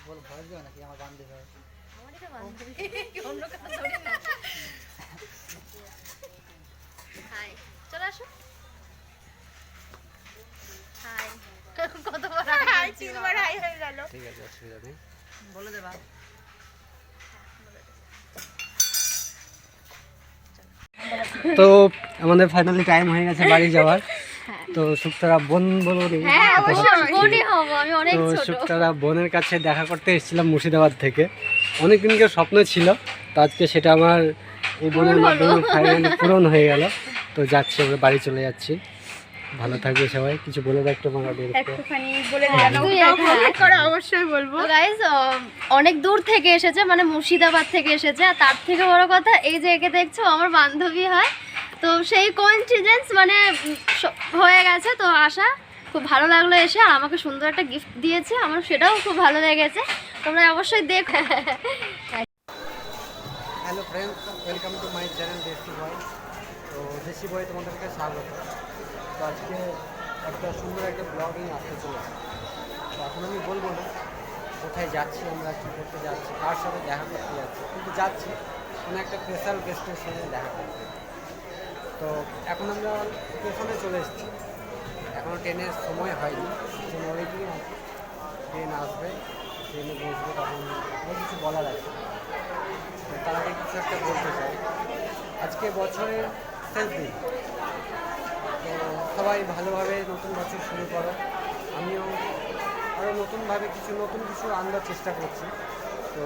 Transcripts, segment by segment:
বল ভয় দিও নাকি আমার বান্ধবী হয়। আমারই তো বান্ধবী, অন্য কথা ধরি না। হাই, চলে আসো। হাই, কতবার হাই, তিনবার হাই হয়ে গেল। ঠিক আছে, অসুবিধা নেই, বলে দেবা। তো আমাদের ফাইনালি টাইম হয়ে গেছে বাড়ি যাওয়ার। তো শুক্তারা বোন বলবো নি? হ্যাঁ অবশ্যই বোনই হব, আমি অনেক তো ছোট। শুক্তারা বোনের কাছে দেখা করতে এসেছিলাম মুর্শিদাবাদ থেকে। অনেক দিনকে স্বপ্ন ছিল, তো আজকে সেটা আমার এই বোনের মাধ্যমে ফাইনালি পূরণ হয়ে গেল। তো যাচ্ছি, আমরা বাড়ি চলে যাচ্ছি। ভালো থাকবে সবাই, কিছু বলে দাও একটু আমার অডিয়েন্সকে। একটুখানি বলে দিলাম, কমেন্ট করে অবশ্যই বলবো। গাইস অনেক দূর থেকে এসেছে, মানে মুর্শিদাবাদ থেকে এসেছে। আর তার থেকে বড় কথা, এই যে একে দেখছো আমার বান্ধবী হয়। তো সেই কোইন্সিডেন্স মানে হয়ে গেছে। তো আশা খুব ভালো লাগলো এসে, আর আমাকে সুন্দর একটা গিফট দিয়েছে, আমার সেটাও খুব ভালো লেগেছে। তোমরা অবশ্যই দেখো। Hello friends, welcome to my channel দেশি বয়। তো দেশি বয় তোমাদেরকে স্বাগত। তো আজকে একটা সুন্দর একটা ব্লগ নিয়ে আসতে চলেছি। তো এখন আমি বলবো না কোথায় যাচ্ছি, আমরা কী করতে যাচ্ছি, কার সাথে দেখা করতে যাচ্ছি, কিন্তু যাচ্ছি কোনো একটা স্পেশাল গেস্টের সাথে দেখা করতে। তো এখন আমরা স্টেশনে চলে এসেছি, এখনও ট্রেনের সময় হয়নি, ট্রেন ওয়েটিং আছে। ট্রেন আসবে, ট্রেনে বসবো, তখন অনেক কিছু বলার আছে। তার আগে কিছু একটা বলতে চাই, আজকে বছরের শেষ দিন। তো সবাই ভালোভাবে নতুন বছর শুরু করো। আমিও আরও নতুনভাবে নতুন কিছু আনবার চেষ্টা করছি। তো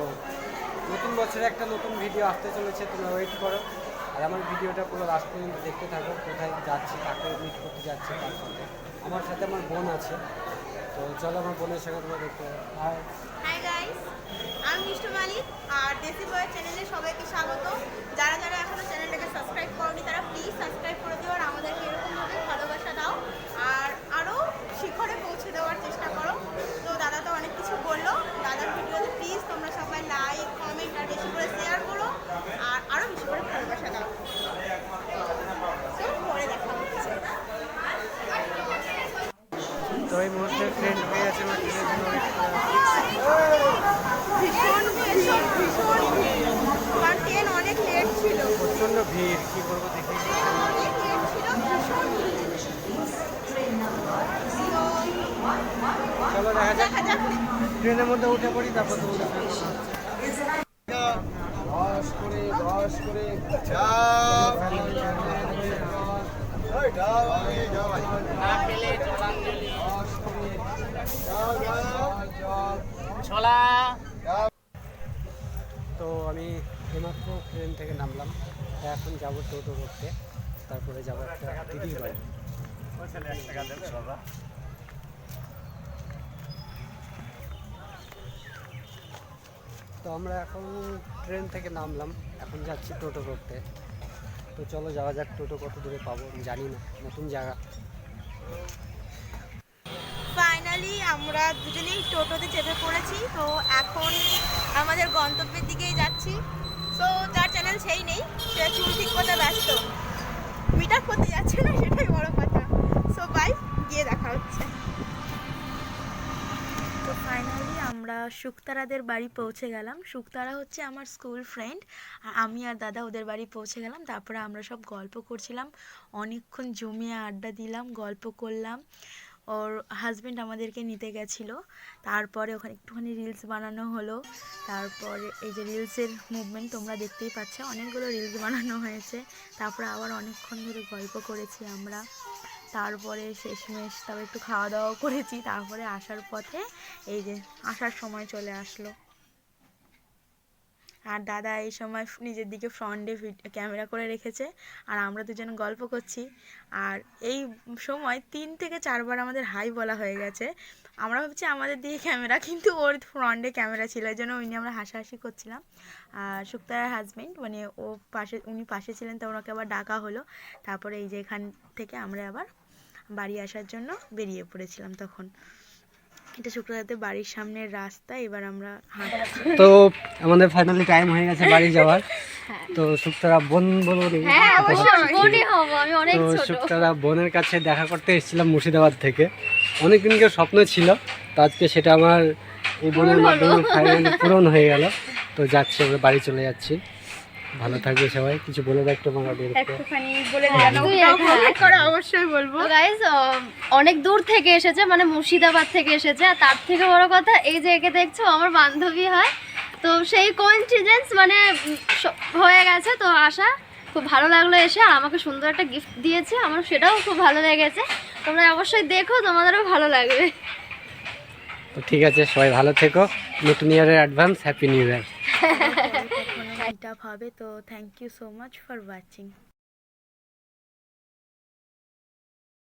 নতুন বছরে একটা নতুন ভিডিও আসতে চলেছে, তোমরা ওয়েট করো। আর আমার ভিডিওটা পুরো লাস্ট পর্যন্ত দেখতে থাকো, কোথায় যাচ্ছি, কাকে মিট করতে যাচ্ছি, তার সাথে আমার সাথে আমার বোন আছে। তো চলো আমার বোনের সঙ্গে তোমরা দেখতে। আর হাই গাইস, আমি মিষ্টু মালিক, আর দেশি বয়ের চ্যানেলে সবাইকে স্বাগত। যারা যারা এখনো চ্যানেলটাকে সাবস্ক্রাইব করনি তারা প্লিজ সাবস্ক্রাইব করে দিও, আর আমাদেরকে এরকমভাবে ভালোবাসা দাও, আর আরও শিখরে পৌঁছে দেওয়ার চেষ্টা করো। তো দাদা তো অনেক কিছু বললো, দাদার ভিডিওতে প্লিজ তোমরা সবাই লাইক, কমেন্ট আর বেশি করে শেয়ার করো, আর আরও বেশি করে ভালোবাসা দাও। তো পরে দেখা হচ্ছে। তো এই মুহূর্তে ট্রেন হয়ে গেছে, আমার ট্রেনের জন্য ভীষণ ভীষণ ভীষণ ভিড়, কারণ ট্রেন অনেক লেট ছিল, প্রচণ্ড ভিড়। কী করবো দেখি। অনেক লেট ছিল, ভীষণ ভিড়। চলো দেখা যাক, দেখা যাক। ট্রেনের মধ্যে উঠে পড়ি, তারপর তোমাদের সঙ্গে কথা হচ্ছে। 10 করে ছোলা। তো আমি এইমাত্র ট্রেন থেকে নামলাম, এখন যাবো টোটো করতে, তারপরে যাবো একটা দিদির বাড়ি। তো আমরা এখন ট্রেন থেকে নামলাম, এখন যাচ্ছি টোটো করতে। তো চলো যাওয়া যাক, টোটো কত দূরে পাবো আমি জানি না, নতুন জায়গা। ফাইনালি আমরা দুজনেই টোটোতে চেপে পড়েছি। তো এখন আমাদের গন্তব্যের দিকেই যাচ্ছি। সো যার চ্যানেল সেই নেই, সে চুল ঠিক করতে ব্যস্ত, মিট আপ করতে যাচ্ছে না, সেটাই বড় কথা। সো বাই, গিয়ে দেখা হচ্ছে। তো ফাইনালি আমরা শুক্তারাদের বাড়ি পৌঁছে গেলাম। শুক্তারা হচ্ছে আমার স্কুল ফ্রেন্ড, আর আমি আর দাদা ওদের বাড়ি পৌঁছে গেলাম। তারপরে আমরা সব গল্প করছিলাম, অনেকক্ষণ জমিয়ে আড্ডা দিলাম, গল্প করলাম। ওর হাজব্যান্ড আমাদেরকে নিতে গেছিলো, তারপরে ওখানে একটুখানি রিলস বানানো হলো। তারপরে এই যে রিলসের মুভমেন্ট তোমরা দেখতেই পাচ্ছ, অনেকগুলো রিলস বানানো হয়েছে। তারপরে আবার অনেকক্ষণ ধরে গল্প করেছি আমরা। তারপরে শেষমেশ তারপর একটু খাওয়া দাওয়া করেছি। তারপরে আসার পথে এই যে আসার সময় চলে আসলো, আর দাদা এই সময় নিজের দিকে ফ্রন্টে ক্যামেরা করে রেখেছে, আর আমরা দুজন গল্প করছি। আর এই সময় 3 থেকে 4 বার আমাদের হাই বলা হয়ে গেছে। আমরা ভাবছি আমাদের দিকে ক্যামেরা, কিন্তু ওর ফ্রন্টে ক্যামেরা ছিল, এই জন্য ওই নিয়ে আমরা হাসাহাসি করছিলাম। আর শুক্তারার হাজব্যান্ড মানে উনি পাশে ছিলেন, তো ওনাকে আবার ডাকা হলো। তারপরে এই যে এখান থেকে আমরা আবার বাড়ি আসার জন্য বেরিয়ে পড়েছিলাম। তখন এটা শুক্তারাদের বাড়ির সামনের রাস্তা, এবার আমরা হাঁটছি। তো আমাদের ফাইনালি টাইম হয়ে গেছে বাড়ি যাওয়ার। তো শুক্তারা বোন বলবো নি? হ্যাঁ অবশ্যই বোনই হব, আমি অনেক তো ছোট। শুক্তারা বোনের কাছে দেখা করতে এসেছিলাম মুর্শিদাবাদ থেকে। অনেক দিনকে স্বপ্ন ছিল, তো আজকে সেটা আমার এই বোনের মাধ্যমে ফাইনালি পূরণ হয়ে গেল। তো যাচ্ছি, আমরা বাড়ি চলে যাচ্ছি। ভালো থাকবে সবাই, কিছু বলে দাও একটু বাঙালিদেরকে। একটুখানি বলে কমেন্ট করে অবশ্যই বলবো। গাইস অনেক দূর থেকে এসেছে, মানে মুর্শিদাবাদ থেকে এসেছে। আর তার থেকে বড় কথা, এই যে একে দেখছো আমার বান্ধবী হয়। তো সেই কোইন্সিডেন্স মানে হয়ে গেছে। তো আশা খুব ভালো লাগলো এসে, আর আমাকে সুন্দর একটা গিফট দিয়েছে, আমার সেটাও খুব ভালো লেগেছে। তোমরা অবশ্যই দেখো, তোমাদেরও ভালো লাগবে। তো ঠিক আছে, সবাই ভালো থেকো। নতুন ইয়ারের advance happy new year. Meet up হবে। তো thank you so much for watching.